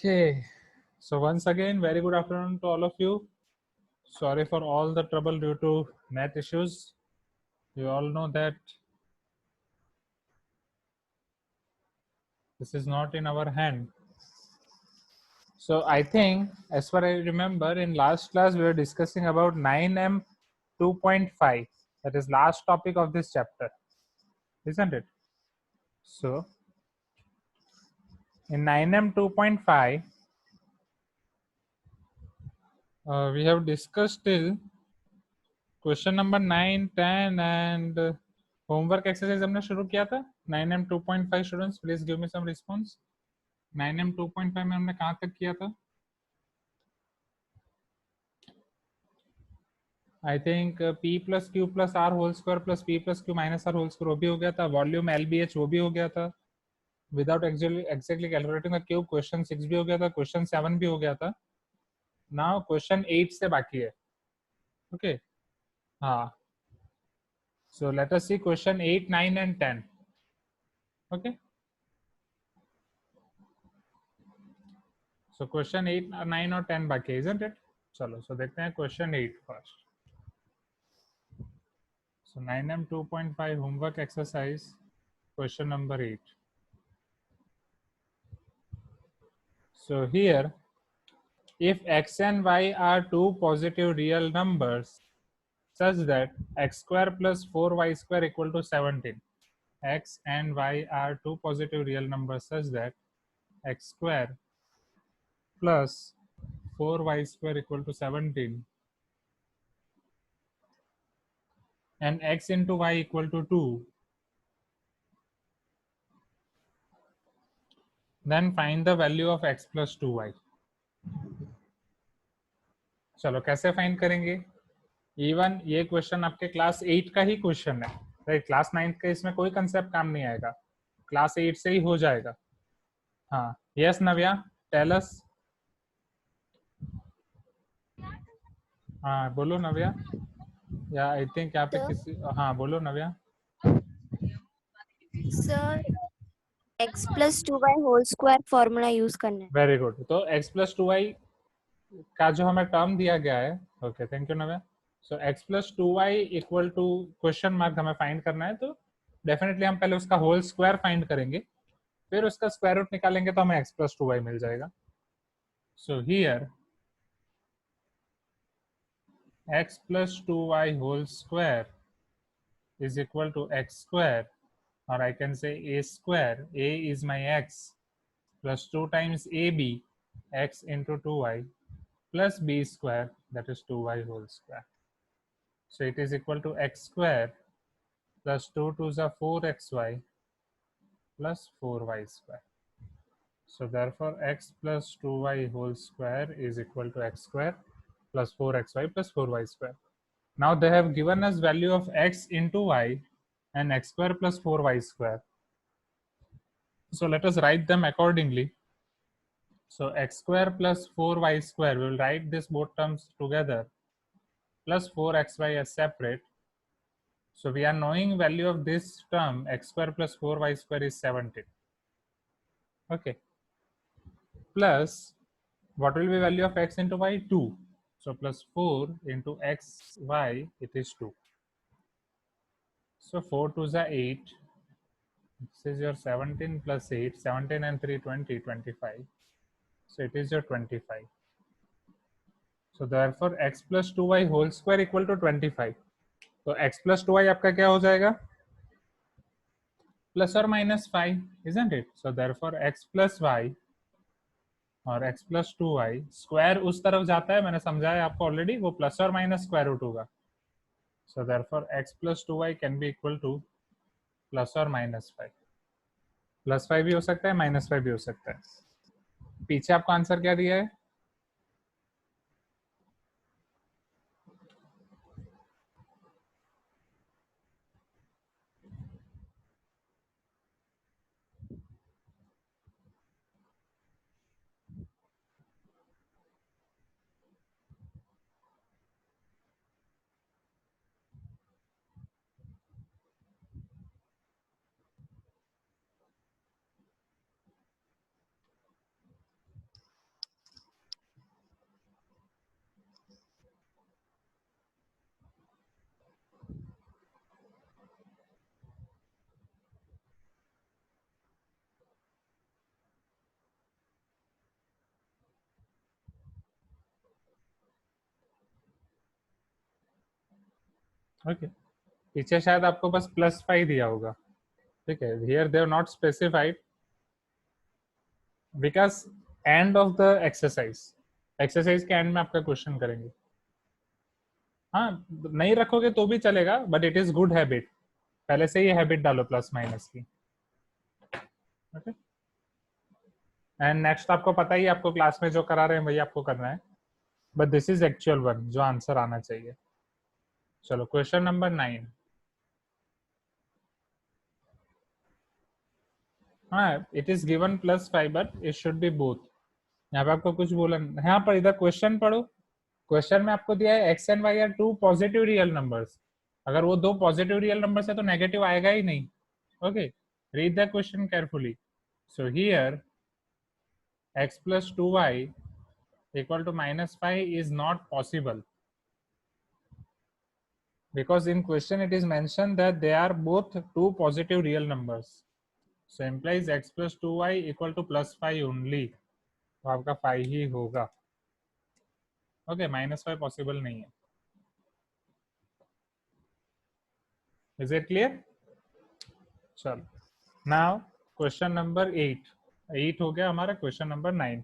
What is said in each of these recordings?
Okay, so once again, very good afternoon to all of you. Sorry for all the trouble due to net issues. You all know that this is not in our hand. So I think, as far as I remember, in last class we were discussing about 9M 2.5. That is last topic of this chapter, isn't it? So in 9M 2.5, we have discussed till question number 9, 10 and homework exercise हमने शुरू किया था 9M 2.5. Students please give me some response. 9M 2.5 में हमने कहाँ तक किया था? I think P plus Q plus R whole square plus P plus Q minus R whole square वो भी हो गया था. वॉल्यूम LBH वो भी हो गया था without exactly calculating the cube. Question 6 भी हो गया था, क्वेश्चन 7 भी हो गया था. नाउ क्वेश्चन 8 से बाकी है. ओके हाँ, so let us see question 8, 9 and 10. Okay, so question 8, 9 और 10 बाकी है, isn't it? चलो so देखते हैं question 8 first. So 9M 2.5 homework exercise question number 8. So here, if x and y are two positive real numbers such that x square plus 4y square equal to 17. X and y are two positive real numbers such that x square plus 4y square equal to 17 and x into y equal to 2, then find the value of x plus 2y. चलो कैसे find करेंगे? Even ये question आपके class 8 का ही question है, right? Class 9 का इसमें कोई कंसेप्ट काम नहीं आएगा, क्लास 8 से ही हो जाएगा. हाँ, यस नव्या, टेल अस. हाँ बोलो नव्या. या आई थिंक यहाँ पे किसी, हाँ बोलो Navya. Sir x plus 2y whole square formula use करना है. Very good. तो x प्लस 2y का जो हमें टर्म दिया गया है, okay thank you Navya. So x plus 2y equal to question mark हमें फाइंड करना है. तो डेफिनेटली हम पहले उसका होल स्क्वायर फाइंड करेंगे, फिर उसका स्क्वायर रूट निकालेंगे तो हमें x प्लस 2y मिल जाएगा. So here x plus 2y whole square is equal to x square, or I can say a square. A is my x plus 2 times ab, x into 2y plus b square, that is 2y whole square. So it is equal to x square plus 2 to the 4xy plus 4y square. So therefore x plus 2y whole square is equal to x square plus 4xy plus 4y square. Now they have given us value of x into y and x square plus 4y square. So let us write them accordingly. So x square plus 4y square, we will write this both terms together, plus 4xy as separate. So we are knowing value of this term x square plus 4y square is 17. Okay. Plus what will be value of x into y? 2. So plus 4 into x y, it is 2. So 4 to the 8. This is your 17 plus 8, 17 and 3, 20, 25. So it is your 25. So therefore x plus 2y whole square equal to 25. तो x plus 2y आपका क्या हो जाएगा? Plus or minus 5, isn't it? So therefore x plus y और x plus 2y square उस तरफ जाता है, मैंने समझाया आपको ऑलरेडी, वो प्लस और माइनस स्क्वायर रूट होगा. So therefore x plus 2y can be equal to plus or minus 5. Plus 5 भी हो सकता है, माइनस 5 भी हो सकता है. पीछे आपको आंसर क्या दिया है? ओके, पीछे शायद आपको बस +5 दिया होगा, ठीक है। Here they have not specified because end of the exercise के एंड में आपका क्वेश्चन करेंगे। हाँ, नहीं रखोगे तो भी चलेगा, but it is good habit, पहले से ही हैबिट डालो प्लस माइनस की। ओके, एंड नेक्स्ट आपको पता ही, आपको क्लास में जो करा रहे हैं वही आपको करना है, but this is actual one जो आंसर आना चाहिए। चलो क्वेश्चन नंबर 9। हाँ, it is given +5 but it should be both. यहाँ पे आपको कुछ बोला यहाँ पर, इधर क्वेश्चन पढ़ो। क्वेश्चन में आपको दिया है x and y are two positive real numbers. अगर वो दो पॉजिटिव रियल नंबर्स है तो नेगेटिव आएगा ही नहीं। Okay, read the question carefully. So here x plus 2y equal to -5 is not possible because in question it is mentioned that they are both two positive real numbers. So implies x plus 2y equal to +5 only. तो आपका 5 ही होगा। Okay, -5 possible नहीं है। Is it clear? चलो, now question number 8 हो गया हमारा। Question number 9,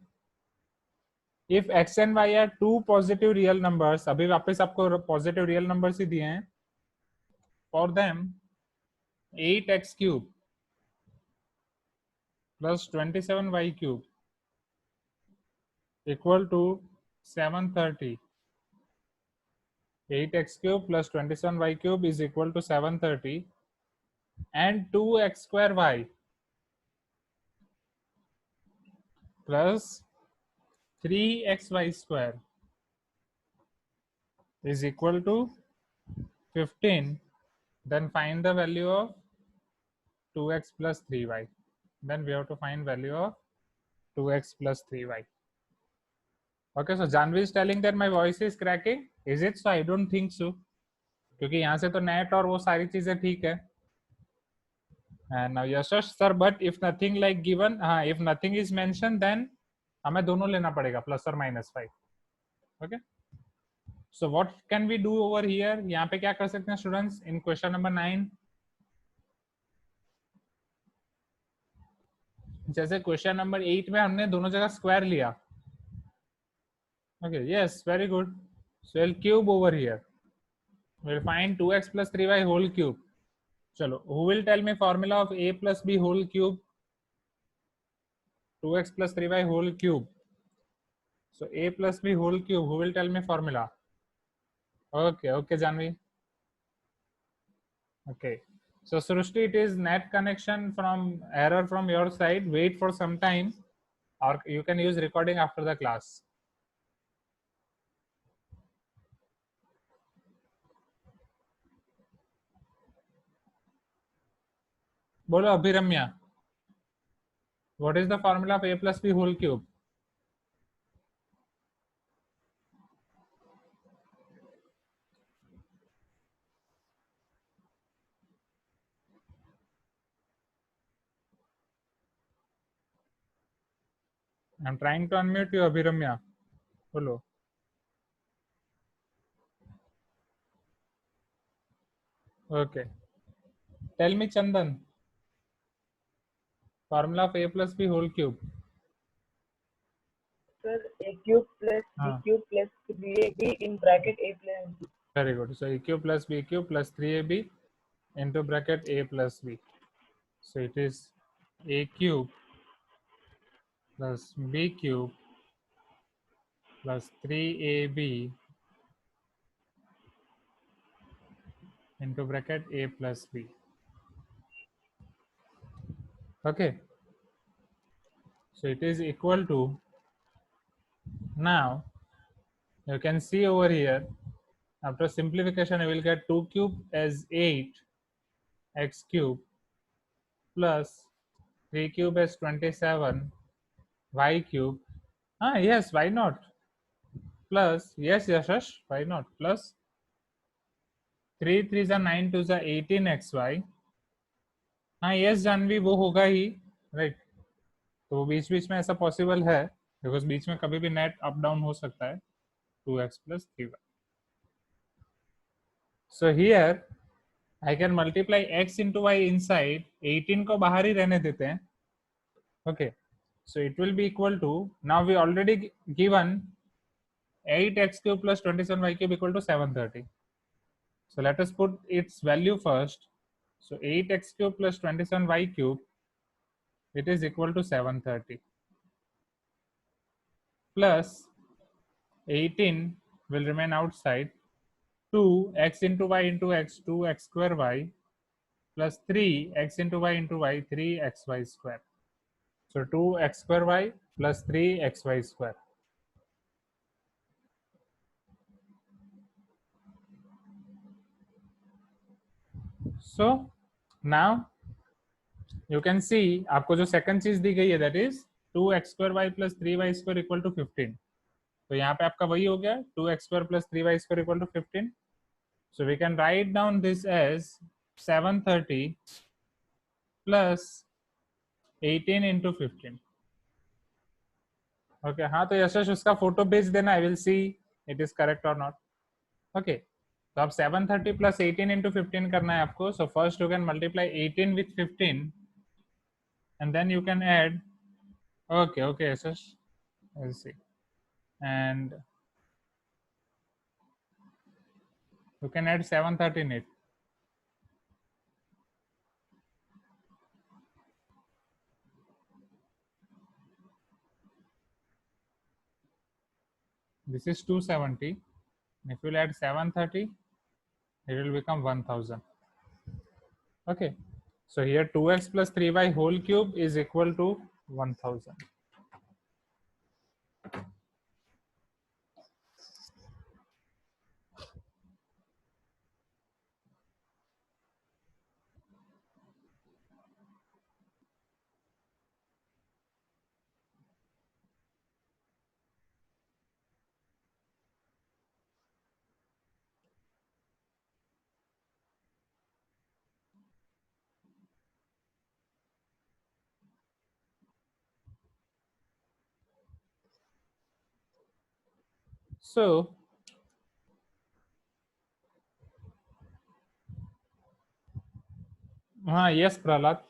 if x and y are two positive real numbers, अभी वापस आपको पॉजिटिव रियल नंबर्स ही दिए हैं। For them 8x cube plus 27y cube equal to 730. 8x cube plus 27y cube is equal to 730, and 2x square y plus 3xy square is equal to 15. Then find the value of 2x plus 3y. Then we have to find value of 2x plus 3y. Okay, so Janvi is telling that my voice is cracking. Is it so? I don't think so. क्योंकि यहाँ से तो net और वो सारी चीजें ठीक है। And now Yashash sir, but if nothing like given, if nothing is mentioned, then हमें दोनों लेना पड़ेगा +or -5. Okay. So what can we do over here? यहाँ पे क्या कर सकते हैं स्टूडेंट्स इन क्वेश्चन नंबर 9? जैसे क्वेश्चन नंबर 8 में हमने दोनों जगह स्क्वायर लिया। Okay, yes, very good. So we'll cube over here. We'll find 2x plus 3y whole cube. चलो, who will tell me formula of a plus b whole cube? 2x plus 3y whole cube. So a plus b whole cube. Who will tell me formula? Okay, okay, Janvi. Okay. So Srushti, it is net connection from error from your side. Wait for some time, or you can use recording after the class. Bolo Abhiramya. What is the formula of a plus b whole cube? I'm trying to unmute you, Abhiramya. Bolo. Okay. Tell me, Chandan. Formula of a plus b whole cube. Sir, a cube plus b cube plus 3ab in bracket a plus b. Very good. So a cube plus b cube plus 3ab into bracket a plus b. So it is a cube plus b cube plus 3ab into bracket a plus b. Okay. So it is equal to, now you can see over here, after simplification I will get 2 cube as 8x cube plus 3 cube as 27 y cube. Yes, why not? Plus, yes, Yashash, why not? Plus 3 3s are 9 2s are 18xy. yes, Janvi, वो होगा ही, right. तो बीच बीच में ऐसा possible है, because बीच में कभी भी net up down हो सकता है। 2x plus 3y. So here I can multiply x into y inside. 18 को बाहर ही रहने देते हैं. Okay, so it will be equal to, now we already given 8x cube plus 27y cube equal to 730. So let us put its value first. So 8x cube plus 27y cube, it is equal to 730 plus 18 will remain outside. 2x into y into x, 2x square y plus 3x into y into y, 3xy square. So 2x square y plus 3xy square. So now you can see आपको जो second चीज दी गई है that is 2x square y plus 3y square equal to 15. तो यहाँ पे आपका वही हो गया 2x square plus 3y square equal to 15. So we can write down this as 730 plus 18 into 15. Okay, हाँ तो यशश उसका फोटो भेज देना. I will see it is correct or not. Okay, तो अब 730 plus 18 into 15 करना है आपको. So first you can multiply 18 with 15 and then you can add. Okay, yशश, I'll see. And you can add 730 in it. This is 270. If you add 730, it will become 1000. Okay, so here 2x plus 3y whole cube is equal to 1000. So हाँ, yes Prahlad.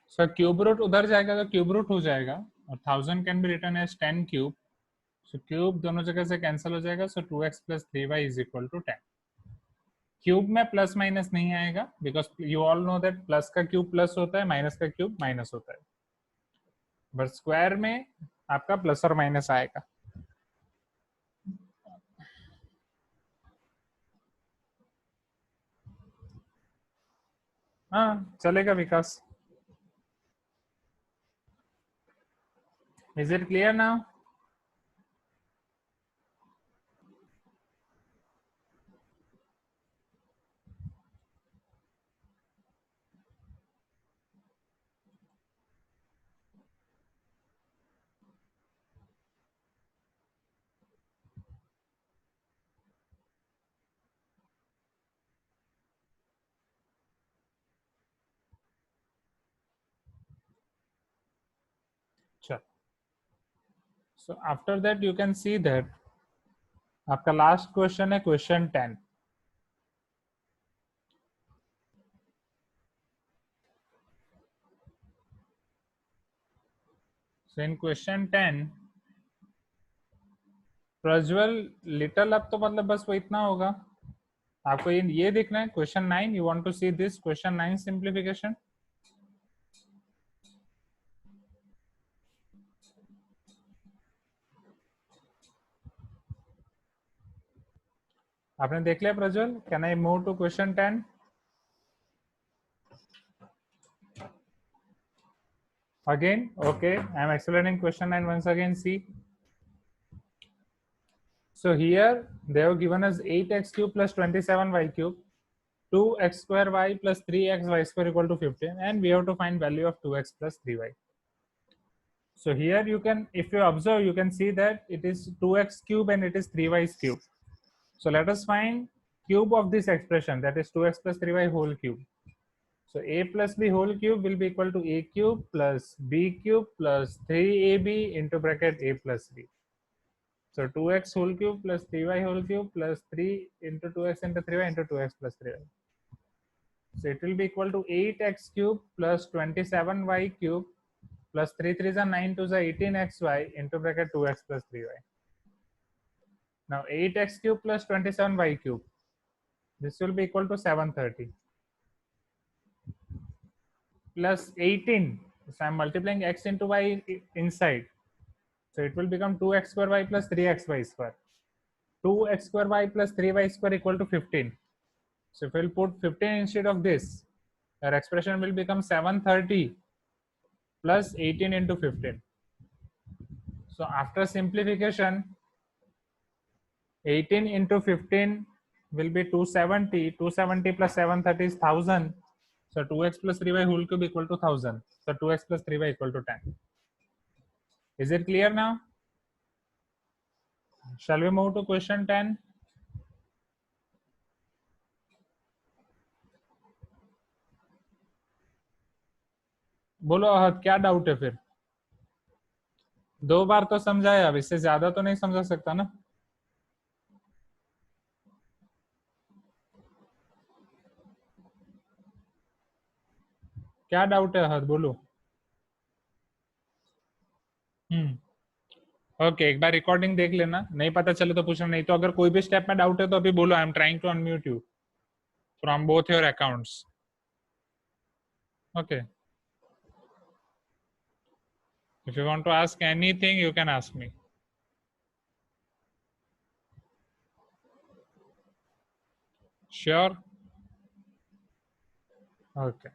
So cube root उधर जाएगा तो cube root हो जाएगा और 1000 can be written as 10 cube. So cube दोनों जगह से कैंसिल हो जाएगा. So 2x plus 3y is equal to 10. Cube में प्लस माइनस नहीं आएगा because you all know that plus का क्यूब प्लस होता है, माइनस का क्यूब माइनस होता है. बट स्क्वायर में आपका प्लस और माइनस आएगा. हाँ चलेगा Vikas. Is it clear now? चल, so after that you can see that आपका लास्ट क्वेश्चन है question 10. So in question 10, Prajwal little अब तो मतलब बस वो इतना होगा. आपको ये देखना है question 9. You want to see this question 9 simplification. आपने देख लिया Prajwal? Can I move to question 10? Again, okay, I am explaining question 9 once again. See, so here they have given us 8x cube plus 27y cube, 2x square y plus 3xy square equal to 15, and we have to find value of 2x plus 3y. So here you can, if you observe, you can see that it is 2x cube and it is 3y cube. So let us find cube of this expression, that is 2x plus 3y whole cube. So a plus b whole cube will be equal to a cube plus b cube plus 3ab into bracket a plus b. So 2x whole cube plus 3y whole cube plus 3 into 2x into 3y into 2x plus 3y. So it will be equal to 8x cube plus 27y cube plus 3 3s are 9 2s are 18xy into bracket 2x plus 3y. Now 8x cube plus 27y cube. This will be equal to 730 plus 18. So I'm multiplying x into y inside. So it will become 2x square y plus 3xy square. 2x square y plus 3y square equal to 15. So if we'll put 15 instead of this, our expression will become 730 plus 18 into 15. So after simplification, 18 into 15 will be 270. 270 plus 730 is 1000. So 2x plus 3y whole cube equal to 1000. So 2x plus 3y equal to 10. Is it clear now? Shall we move to question 10? बोलो अहद, क्या doubt है फिर? 2 बार तो समझाया, अब इससे ज्यादा तो नहीं समझा सकता ना. क्या डाउट है अहद, बोलो. ओके, एक बार रिकॉर्डिंग देख लेना, नहीं पता चले तो पूछना, नहीं तो अगर कोई भी स्टेप में डाउट है तो अभी बोलो. I am trying to unmute you from both your accounts. Okay, if you want to ask anything you can ask me. Sure? Okay.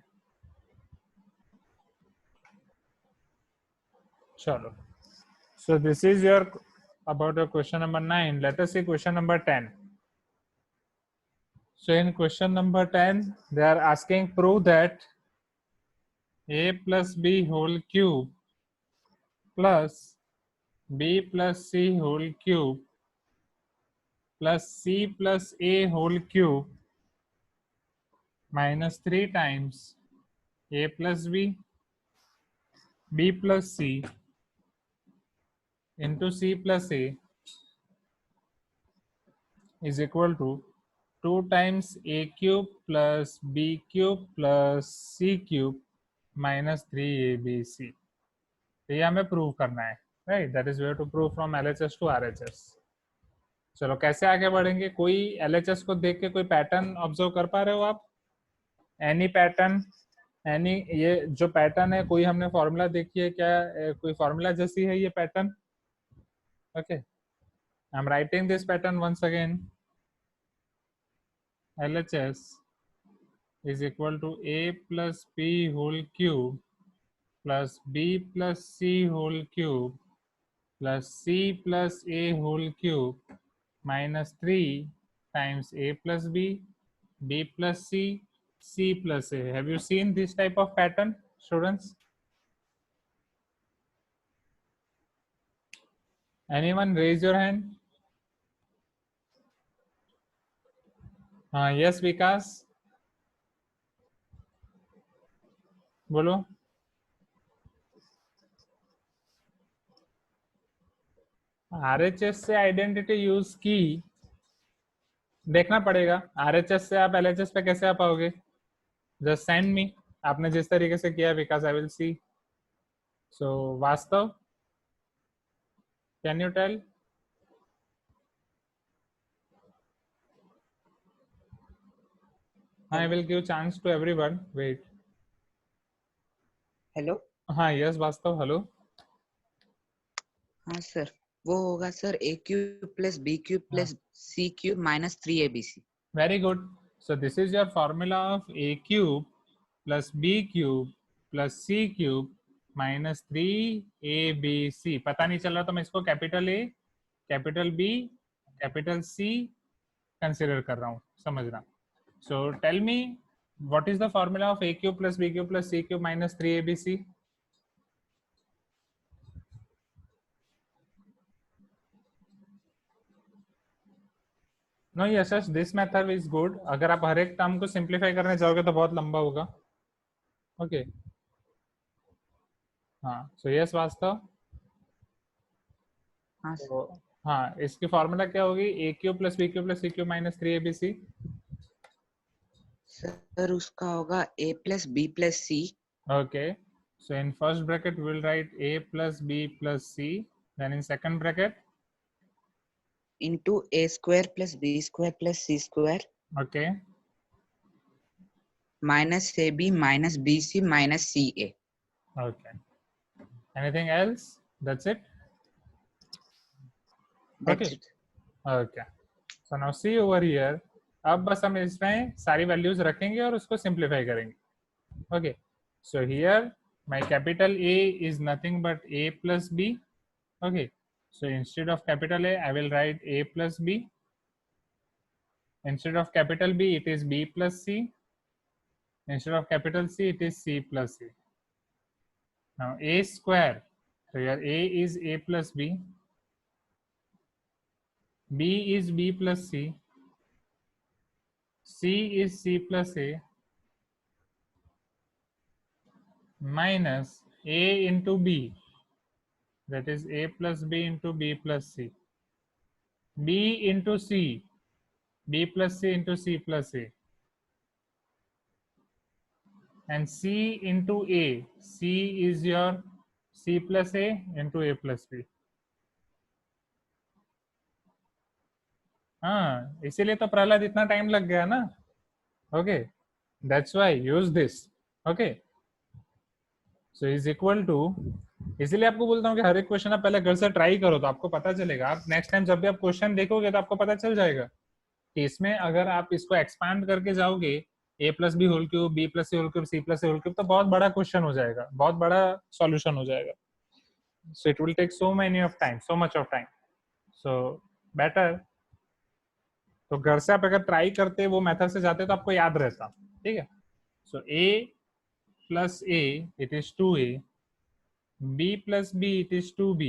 Chalo. So this is your about your question number 9. Let us see question number 10. So in question number 10, they are asking prove that a plus b whole cube plus b plus c whole cube plus c plus a whole cube minus 3 times a plus b plus c into c plus a is equal to 2 times a cube plus b cube plus c cube minus 3abc. तो ये हमें prove करना है, right? That is way to prove from LHS to RHS. चलो कैसे आगे बढ़ेंगे? कोई एलएचएस को देख के कोई पैटर्न ऑब्जर्व कर पा रहे हो आप? एनी पैटर्न, एनी, ये जो पैटर्न है कोई हमने फॉर्मूला देखी है क्या? कोई फॉर्मूला जैसी है ये pattern? Okay, I am writing this pattern once again. LHS is equal to a plus b whole cube plus b plus c whole cube plus c plus a whole cube minus 3 times a plus b plus c plus a. Have you seen this type of pattern, students? Anyone raise your hand? Yes, Vikas. बोलो. RHS से identity use की, देखना पड़ेगा. RHS से आप LHS पे कैसे आ पाओगे? जस्ट सेंड मी, आपने जिस तरीके से किया विकास, I will see. So Vastav, can you tell? I will give chance to everyone. Wait. Hello. हाँ, यस वास्तव, हेलो. हाँ सर, वो होगा sir a cube plus b cube plus c cube minus 3abc. Very good. So this is your formula of a cube plus b cube plus c cube minus 3abc. पता नहीं चल रहा तो मैं इसको capital A, capital B, capital C consider कर रहा हूँ, समझना. So tell me, what is the formula of a cube plus b cube plus c cube minus 3abc? No, yes, yes, this method is good. अगर आप हर एक term को simplify करने जाओगे तो बहुत लंबा होगा. ओके, हाँ. सो यस वास्तव. हाँ तो हाँ, इसकी फॉर्मूला क्या होगी? A cube plus b cube plus c cube minus 3abc. Sir उसका होगा a plus b plus c Okay, so in first bracket we'll write a plus b plus c, then in second bracket, into a square plus b square plus c square okay, minus ab minus bc minus ca. okay. Anything else? That's it. That's Okay, it. okay. So now see over here. अब बस हम इसमें सारी values रखेंगे और उसको simplify करेंगे. Okay, so here my capital A is nothing but a plus b. Okay, so instead of capital A I will write a plus b. Instead of capital B it is b plus c. Instead of capital C it is c plus c. Now a square, so here a is a plus b, b is b plus c, c is c plus a, minus a into b, that is a plus b into b plus c, b into c, b plus c into c plus a, and c into a, c is your c plus a into a plus b. हाँ, इसीलिए तो प्रहलाद इतना time लग गया ना. Okay, that's why use this. Okay, so is equal to, इसीलिए आपको बोलता हूँ कि हर एक क्वेश्चन आप पहले घर से ट्राई करो तो आपको पता चलेगा. आप नेक्स्ट टाइम जब भी आप क्वेश्चन देखोगे तो आपको पता चल जाएगा कि इसमें अगर आप इसको एक्सपांड करके जाओगे, a plus B whole cube, b plus C whole cube, c plus C whole cube, तो बहुत बड़ा क्वेश्चन हो जाएगा, बहुत बड़ा सॉल्यूशन हो जाएगा. So it will take so many of time, so much of time. So better, तो घर से आप अगर ट्राई करते वो मेथड से जाते तो आपको याद रहता. ठीक है. सो a plus a it is 2a, b plus b it is 2b,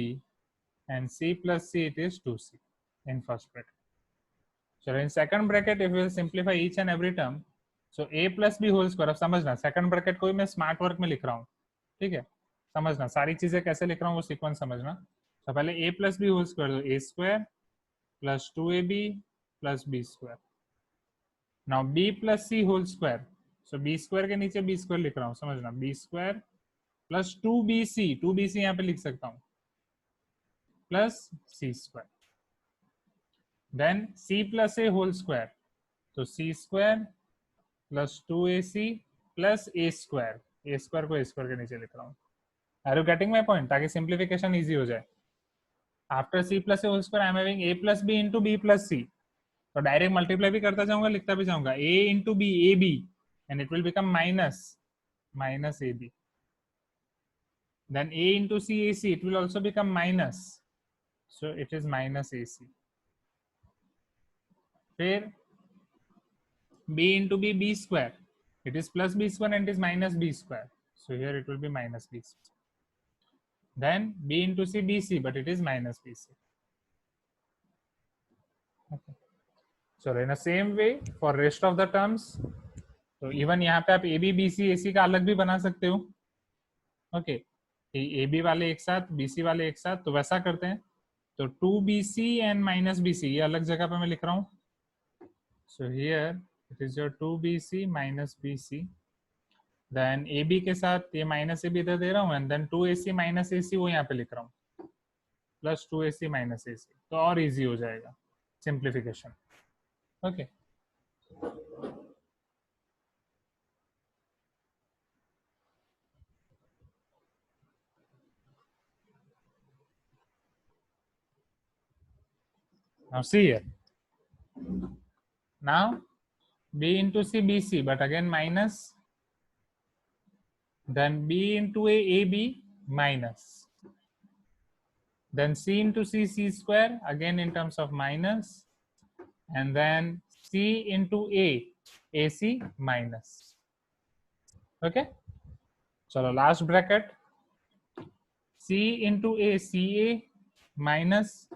and c plus c it is 2c in first bracket. So in second bracket if we will simplify each and every term, so a plus b whole square. अब समझना second bracket को मैं smart work में लिख रहा हूँ. ठीक है, समझना सारी चीजें कैसे लिख रहा हूँ वो सीक्वेंस समझना. तो पहले a plus b whole square, तो a square plus 2ab plus b square. Now b plus c whole square, so b square के नीचे b square लिख रहा हूँ, समझना, b square plus 2bc, 2bc यहाँ पे लिख सकता हूँ, plus c square. Then c plus a whole square, so c square plus 2ac plus a square. a square को a square के नीचे लिख रहा हूँ. Are you getting my point? ताकि simplification easy हो जाए. After c plus a whole square I am having a plus b into b plus c. तो डायरेक्ट मल्टीप्लाई भी करता जाऊंगा, लिखता भी जाऊंगा, a into b, ab, and it will become minus ab. Then a into c, ac, it will also become minus, so it is minus ac. फिर b into b, b square, it is plus b square and it is minus b square, so here it will be minus b square. Then b into c, bc, but it is minus bc. Okay. So in the same way for rest of the terms, तो even यहाँ पे आप A B B C ए सी का अलग भी बना सकते हो. ओके, ए बी वाले एक साथ, बी सी वाले एक साथ, तो वैसा करते हैं. तो 2bc एंड माइनस bc ये अलग जगह पे मैं लिख रहा हूँ. So here it is your 2bc minus bc. Then A B के साथ ये माइनस ए बी इधर दे रहा हूँ, and then 2ac minus ac वो यहाँ पे लिख रहा हूँ, प्लस 2ac माइनस ac. तो और इजी हो जाएगा simplification. Okay, now see here. Now b into c bc, but again minus, then b into a ab minus, then c into c c square again in terms of minus, and then c into a ac minus. Okay, so the last bracket, c into a ca minus,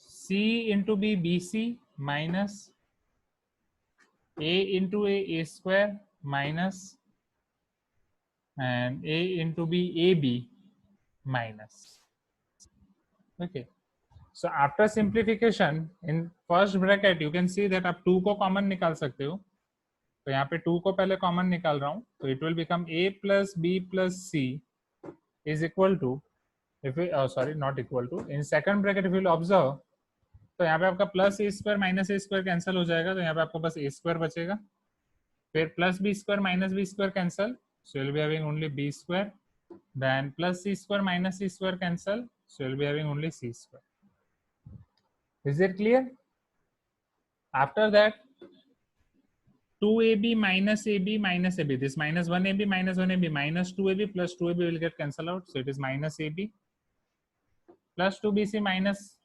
c into b bc minus, a into a square minus, and a into b ab minus. Okay. So after simplification in first bracket you can see that आप 2 को common निकाल सकते हो. तो यहाँ पे 2 को पहले कॉमन निकाल रहा हूँ, तो it will become a plus b plus c is equal to, if we sorry not equal to, in second bracket if you will observe, तो यहाँ पे आपका प्लस ए स्क्वायर माइनस ए स्क्वायर कैंसिल हो जाएगा, तो यहाँ पे आपको बस ए स्क्वायर बचेगा. फिर plus B square minus B square cancel, so you'll be having only b square. Then plus c square minus c square cancel, so you'll be having only c square. Is it clear? After that 2ab minus ab minus ab, this minus 1ab minus 1ab minus 2ab plus 2ab will get cancelled out, so it is minus ab plus 2bc minus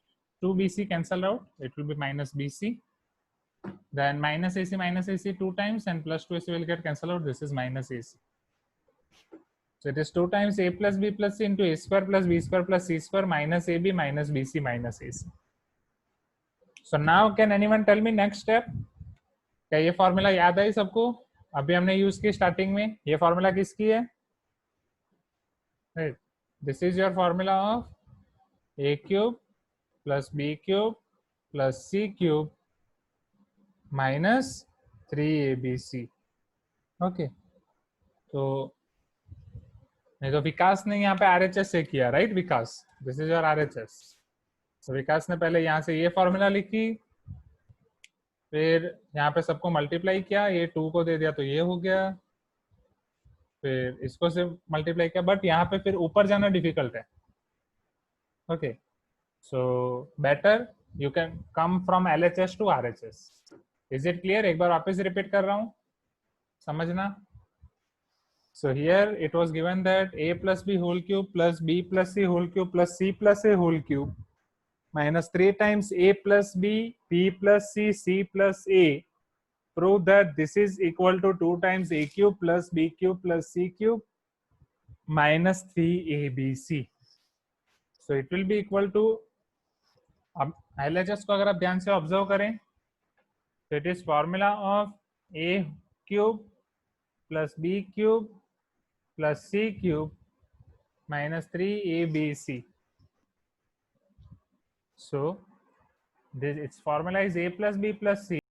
2bc cancelled out, it will be minus bc. Then minus ac 2 times and plus 2ac will get cancelled out, this is minus ac. So it is 2 times a plus b plus c into a square plus b square plus c square minus ab minus bc minus ac. So now can anyone tell me next step? क्या ये formula याद है सबको? अभी हमने use की starting में. ये फॉर्मूला किसकी है? This is your formula of a cube plus b cube plus c cube minus 3abc. Okay, तो नहीं तो विकास ने यहाँ पे RHS से किया, right? Vikas, this is your RHS. तो विकास ने पहले यहाँ से ये फॉर्मूला लिखी, फिर यहाँ पे सबको मल्टीप्लाई किया, ये 2 को दे दिया तो ये हो गया, फिर इसको से मल्टीप्लाई किया, बट यहाँ पे फिर ऊपर जाना डिफिकल्ट है. Okay, so better you can come from LHS to RHS. Is it clear? एक बार वापस रिपीट कर रहा हूँ, समझना. So here it was given that a plus b whole cube plus b plus c whole cube plus c plus a whole cube minus 3 times a plus b, b plus c, c plus a. Prove that this is equal to 2 times a cube plus b cube plus c cube minus 3abc. So it will be equal to, अब LHS को अगर आप ध्यान से observe करें तो it is formula of a cube plus b cube plus c cube minus 3abc. So this its formula is a plus b plus c